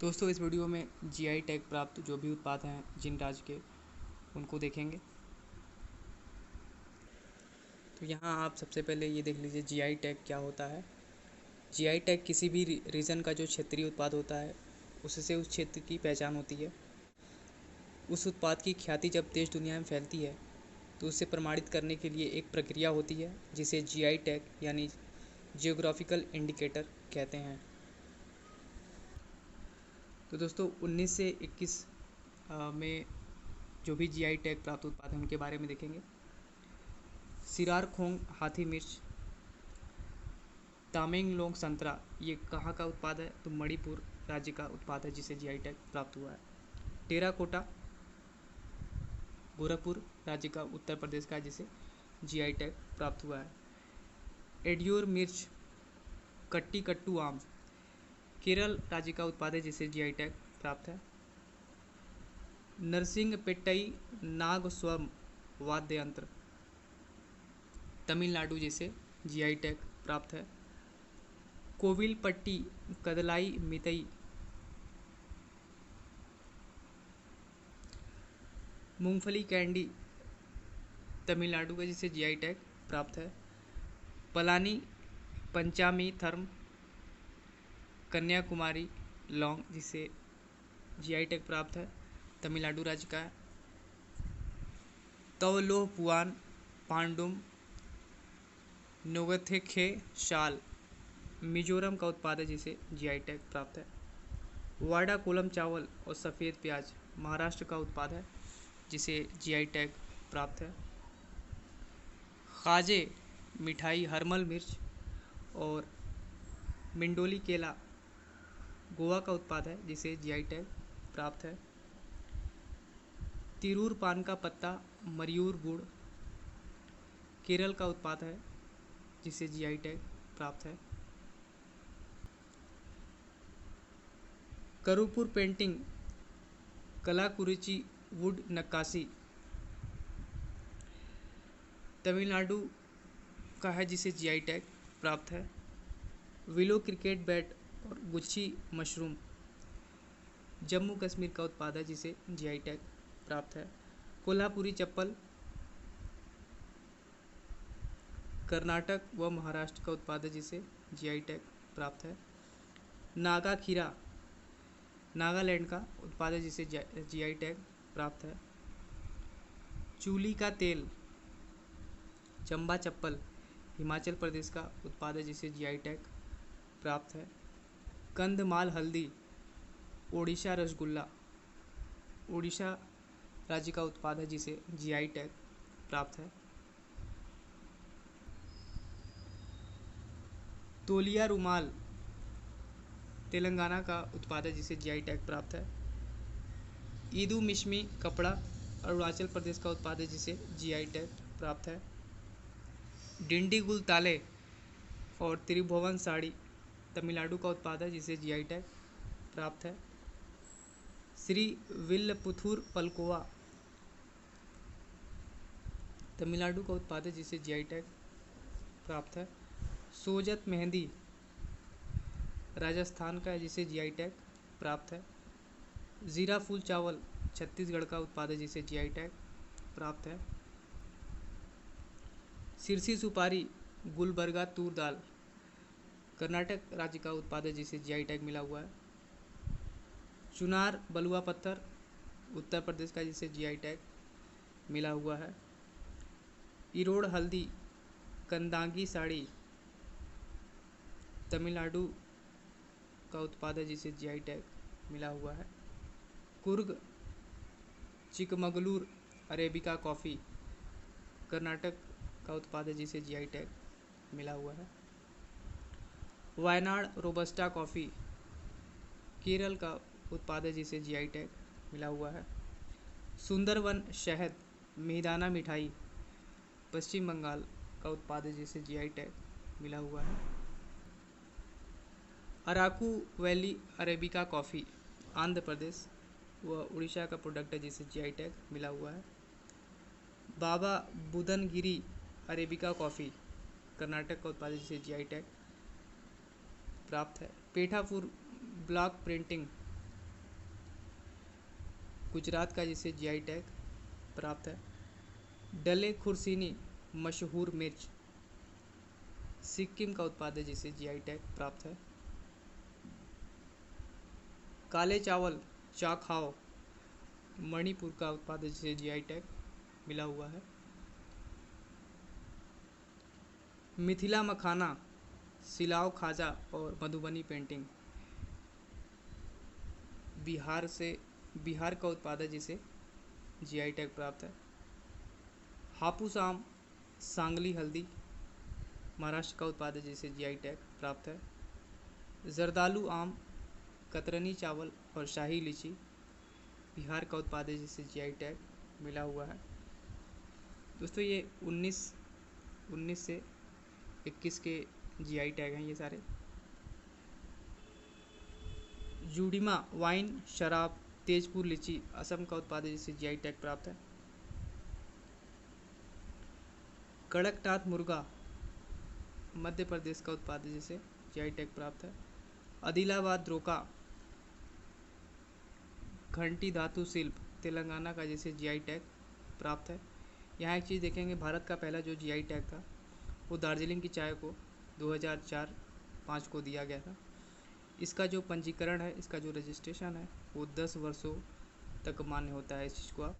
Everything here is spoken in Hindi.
दोस्तों इस वीडियो में जीआई टैग प्राप्त जो भी उत्पाद हैं जिन राज्य के उनको देखेंगे। तो यहाँ आप सबसे पहले ये देख लीजिए जीआई टैग क्या होता है। जीआई टैग किसी भी रीजन का जो क्षेत्रीय उत्पाद होता है उससे उस क्षेत्र की पहचान होती है। उस उत्पाद की ख्याति जब देश दुनिया में फैलती है तो उसे प्रमाणित करने के लिए एक प्रक्रिया होती है जिसे जीआई टैग यानी जियोग्राफिकल इंडिकेटर कहते हैं। तो दोस्तों 19 से 21 में जो भी जीआई टैग प्राप्त उत्पाद हैं उनके बारे में देखेंगे। सिरार खोंग हाथी मिर्च, तामेंगलोंग संतरा, ये कहाँ का उत्पाद है तो मणिपुर राज्य का उत्पाद है जिसे जीआई टैग प्राप्त हुआ है। टेराकोटा गोरखपुर राज्य का उत्तर प्रदेश का है जिसे जीआई टैग प्राप्त हुआ है। एडियोर मिर्च कट्टी कट्टू आम, केरल राज्य का उत्पाद है जिसे जीआई टैग प्राप्त है। नरसिंग पेट्टई नाग स्वम वाद्य यंत्र, तमिलनाडु जिसे जीआई टैग प्राप्त है। कोविलपट्टी कदलाई मितई, मूंगफली कैंडी, तमिलनाडु का जिसे जीआई टैग प्राप्त है। पलानी पंचामी थर्म, कन्याकुमारी लौंग जिसे जीआई टैग प्राप्त है, तमिलनाडु राज्य का है। तवलोह पुआन पांडुम नोगथेखे शाल, मिजोरम का उत्पाद है जिसे जीआई टैग प्राप्त है। वाडा कोलम चावल और सफ़ेद प्याज, महाराष्ट्र का उत्पाद है जिसे जीआई टैग प्राप्त है। खाजे मिठाई हरमल मिर्च और मिंडोली केला, गोवा का उत्पाद है जिसे जीआई टैग प्राप्त है। तिरूर पान का पत्ता मयूर गुड़, केरल का उत्पाद है जिसे जीआई टैग प्राप्त है। करूपुर पेंटिंग कलाकुरिची वुड नक्काशी, तमिलनाडु का है जिसे जीआई टैग प्राप्त है। विलो क्रिकेट बैट और गुच्छी मशरूम, जम्मू कश्मीर का उत्पाद है जिसे जीआई टैग प्राप्त है। कोल्हापुरी चप्पल कर्नाटक व महाराष्ट्र का उत्पाद है जिसे जीआई टैग प्राप्त है। नागा खीरा नागालैंड का उत्पाद है जिसे जीआई टैग प्राप्त है। चूली का तेल चंबा चप्पल, हिमाचल प्रदेश का उत्पाद है जिसे जीआई टैग प्राप्त है। कंधमाल हल्दी ओडिशा रसगुल्ला, ओडिशा राज्य का उत्पाद है जिसे जीआई टैग प्राप्त है। तोलिया रुमाल तेलंगाना का उत्पाद है जिसे जीआई टैग प्राप्त है। ईदू मिश्मी कपड़ा अरुणाचल प्रदेश का उत्पाद है जिसे जीआई टैग प्राप्त है। डिंडीगुल ताले और त्रिभुवन साड़ी तमिलनाडु का उत्पाद है जिसे जीआई टैग प्राप्त है। श्री विल्लपुथुर पलकोवा तमिलनाडु का उत्पाद है जिसे जीआई टैग प्राप्त है। सोजत मेहंदी राजस्थान का है जिसे जीआई टैग प्राप्त है। ज़ीरा फूल चावल छत्तीसगढ़ का उत्पाद है जिसे जीआई टैग प्राप्त है। सिरसी सुपारी गुलबर्गा तूर दाल कर्नाटक राज्य का उत्पाद है जिसे जीआई टैग मिला हुआ है। चुनार बलुआ पत्थर उत्तर प्रदेश का जिसे जीआई टैग मिला हुआ है। इरोड़ हल्दी कंदांगी साड़ी तमिलनाडु का उत्पाद है जिसे जीआई टैग मिला हुआ है। कुर्ग चिकमगलूर अरेबिका कॉफ़ी कर्नाटक का उत्पाद है जिसे जीआई टैग मिला हुआ है। वायनाड रोबस्टा कॉफ़ी केरल का उत्पाद है जिसे जीआई टैग मिला हुआ है। सुंदरवन शहद मिहिदाना मिठाई पश्चिम बंगाल का उत्पाद है जिसे जीआई टैग मिला हुआ है। Araku valley arabica coffee Andhra Pradesh व उड़ीसा का प्रोडक्ट है जिसे जीआई टैग मिला हुआ है। बाबा बुदनगिरी अरेबिका कॉफ़ी कर्नाटक का उत्पाद है जिसे जीआई टैग प्राप्त है। पेठापुर ब्लॉक प्रिंटिंग गुजरात का जिसे जीआई टैग प्राप्त है। डले खुर्सीनी मशहूर मिर्च सिक्किम का उत्पाद है जिसे जीआई टैग प्राप्त है। काले चावल चाखाओ मणिपुर का उत्पाद है जिसे जीआई टैग मिला हुआ है। मिथिला मखाना सिलाव खाजा और मधुबनी पेंटिंग बिहार का उत्पाद है जिसे जीआई टैग प्राप्त है। हापुस आम सांगली हल्दी महाराष्ट्र का उत्पाद है जिसे जीआई टैग प्राप्त है। जर्दालू आम कतरनी चावल और शाही लीची बिहार का उत्पाद है जिसे जीआई टैग मिला हुआ है। दोस्तों ये 19 से 21 के जीआई टैग हैं ये सारे। जूडिमा वाइन शराब तेजपुर लीची असम का उत्पाद है जिसे जीआई टैग प्राप्त है। कड़कनाथ मुर्गा मध्य प्रदेश का उत्पाद है जिसे जीआई टैग प्राप्त है। आदिलाबाद द्रोका घंटी धातु शिल्प तेलंगाना का जिसे जीआई टैग प्राप्त है। यहाँ एक चीज़ देखेंगे, भारत का पहला जो जीआई टैग था वो दार्जिलिंग की चाय को 2004-05 को दिया गया था। इसका जो पंजीकरण है, इसका जो रजिस्ट्रेशन है वो 10 वर्षों तक मान्य होता है इस चीज़ को आप